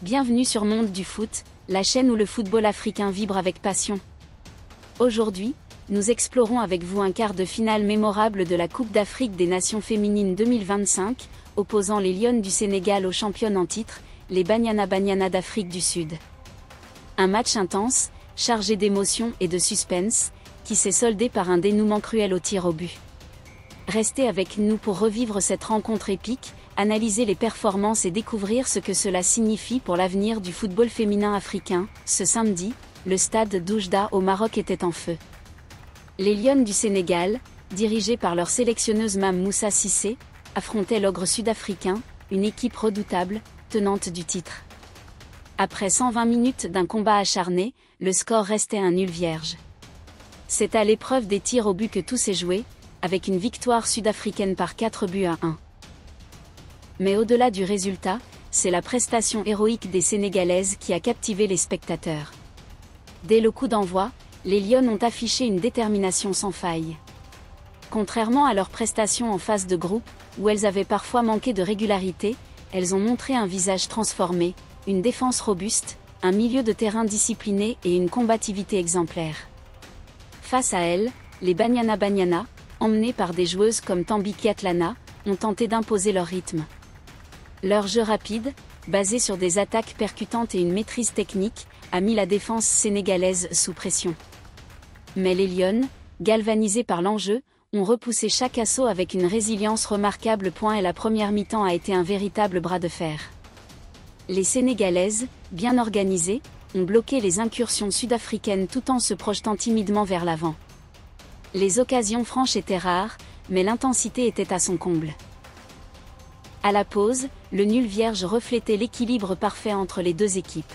Bienvenue sur Monde du Foot, la chaîne où le football africain vibre avec passion. Aujourd'hui, nous explorons avec vous un quart de finale mémorable de la Coupe d'Afrique des Nations féminines 2025, opposant les Lionnes du Sénégal aux championnes en titre, les Banyana Banyana d'Afrique du Sud. Un match intense, chargé d'émotions et de suspense, qui s'est soldé par un dénouement cruel au tir au but. Restez avec nous pour revivre cette rencontre épique, analyser les performances et découvrir ce que cela signifie pour l'avenir du football féminin africain. Ce samedi, le stade d'Oujda au Maroc était en feu. Les Lionnes du Sénégal, dirigées par leur sélectionneuse Mame Moussa Cissé, affrontaient l'ogre sud-africain, une équipe redoutable, tenante du titre. Après 120 minutes d'un combat acharné, le score restait un nul vierge. C'est à l'épreuve des tirs au but que tout s'est joué, avec une victoire sud-africaine par 4-1. Mais au-delà du résultat, c'est la prestation héroïque des Sénégalaises qui a captivé les spectateurs. Dès le coup d'envoi, les Lionnes ont affiché une détermination sans faille. Contrairement à leurs prestations en phase de groupe, où elles avaient parfois manqué de régularité, elles ont montré un visage transformé, une défense robuste, un milieu de terrain discipliné et une combativité exemplaire. Face à elles, les Banyana Banyana, emmenées par des joueuses comme Tambiki Atlana, ont tenté d'imposer leur rythme. Leur jeu rapide, basé sur des attaques percutantes et une maîtrise technique, a mis la défense sénégalaise sous pression. Mais les Lionnes, galvanisées par l'enjeu, ont repoussé chaque assaut avec une résilience remarquable. Et la première mi-temps a été un véritable bras de fer. Les Sénégalaises, bien organisées, ont bloqué les incursions sud-africaines tout en se projetant timidement vers l'avant. Les occasions franches étaient rares, mais l'intensité était à son comble. À la pause, le nul vierge reflétait l'équilibre parfait entre les deux équipes.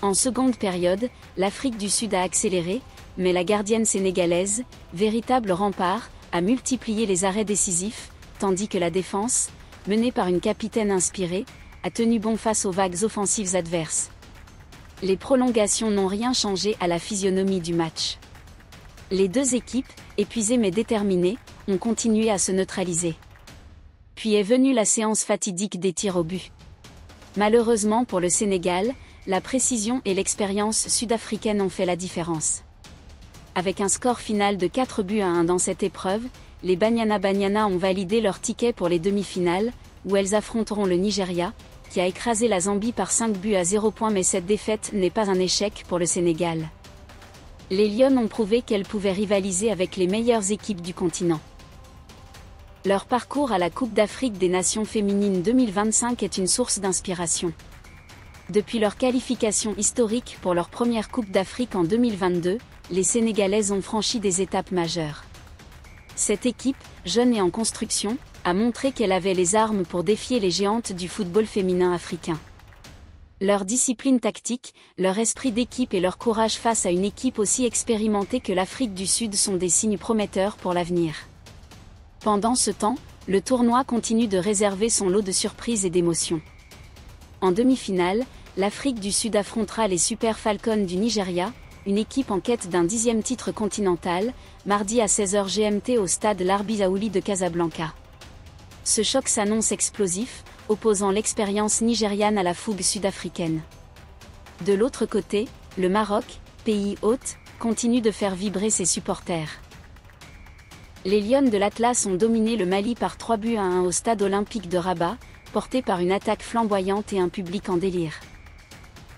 En seconde période, l'Afrique du Sud a accéléré, mais la gardienne sénégalaise, véritable rempart, a multiplié les arrêts décisifs, tandis que la défense, menée par une capitaine inspirée, a tenu bon face aux vagues offensives adverses. Les prolongations n'ont rien changé à la physionomie du match. Les deux équipes, épuisées mais déterminées, ont continué à se neutraliser. Puis est venue la séance fatidique des tirs au but. Malheureusement pour le Sénégal, la précision et l'expérience sud-africaine ont fait la différence. Avec un score final de 4-1 dans cette épreuve, les Banyana Banyana ont validé leur ticket pour les demi-finales, où elles affronteront le Nigeria, qui a écrasé la Zambie par 5-0. Mais cette défaite n'est pas un échec pour le Sénégal. Les Lionnes ont prouvé qu'elles pouvaient rivaliser avec les meilleures équipes du continent. Leur parcours à la Coupe d'Afrique des Nations féminines 2025 est une source d'inspiration. Depuis leur qualification historique pour leur première Coupe d'Afrique en 2022, les Sénégalaises ont franchi des étapes majeures. Cette équipe, jeune et en construction, a montré qu'elle avait les armes pour défier les géantes du football féminin africain. Leur discipline tactique, leur esprit d'équipe et leur courage face à une équipe aussi expérimentée que l'Afrique du Sud sont des signes prometteurs pour l'avenir. Pendant ce temps, le tournoi continue de réserver son lot de surprises et d'émotions. En demi-finale, l'Afrique du Sud affrontera les Super Falcons du Nigeria, une équipe en quête d'un 10e titre continental, mardi à 16h GMT au stade Larbi Zaouli de Casablanca. Ce choc s'annonce explosif, opposant l'expérience nigériane à la fougue sud-africaine. De l'autre côté, le Maroc, pays hôte, continue de faire vibrer ses supporters. Les Lionnes de l'Atlas ont dominé le Mali par 3-1 au stade olympique de Rabat, porté par une attaque flamboyante et un public en délire.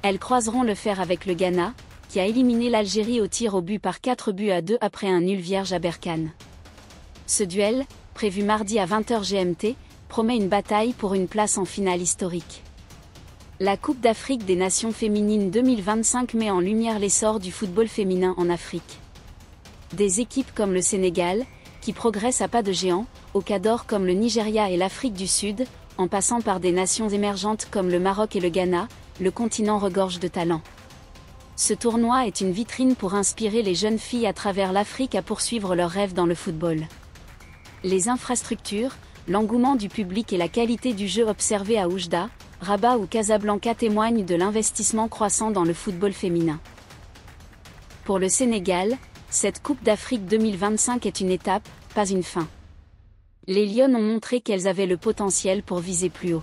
Elles croiseront le fer avec le Ghana, qui a éliminé l'Algérie au tir au but par 4-2 après un nul vierge à Berkane. Ce duel, prévu mardi à 20h GMT, promet une bataille pour une place en finale historique. La Coupe d'Afrique des Nations féminines 2025 met en lumière l'essor du football féminin en Afrique. Des équipes comme le Sénégal, qui progressent à pas de géant, au cador comme le Nigeria et l'Afrique du Sud, en passant par des nations émergentes comme le Maroc et le Ghana, le continent regorge de talent. Ce tournoi est une vitrine pour inspirer les jeunes filles à travers l'Afrique à poursuivre leurs rêves dans le football. Les infrastructures, l'engouement du public et la qualité du jeu observé à Oujda, Rabat ou Casablanca témoignent de l'investissement croissant dans le football féminin. Pour le Sénégal, cette Coupe d'Afrique 2025 est une étape, pas une fin. Les Lionnes ont montré qu'elles avaient le potentiel pour viser plus haut.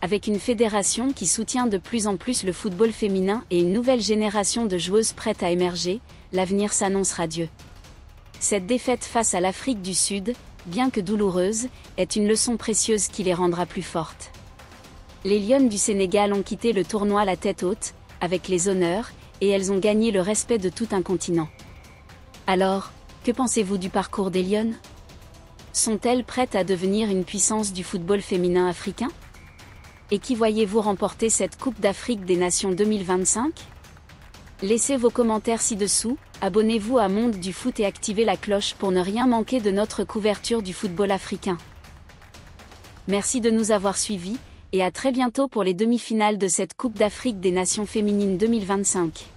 Avec une fédération qui soutient de plus en plus le football féminin et une nouvelle génération de joueuses prêtes à émerger, l'avenir s'annonce radieux. Cette défaite face à l'Afrique du Sud, bien que douloureuse, est une leçon précieuse qui les rendra plus fortes. Les Lionnes du Sénégal ont quitté le tournoi la tête haute, avec les honneurs, et elles ont gagné le respect de tout un continent. Alors, que pensez-vous du parcours des Lionnes? Sont-elles prêtes à devenir une puissance du football féminin africain? Et qui voyez-vous remporter cette Coupe d'Afrique des Nations 2025? Laissez vos commentaires ci-dessous, abonnez-vous à Monde du Foot et activez la cloche pour ne rien manquer de notre couverture du football africain. Merci de nous avoir suivis, et à très bientôt pour les demi-finales de cette Coupe d'Afrique des Nations féminines 2025.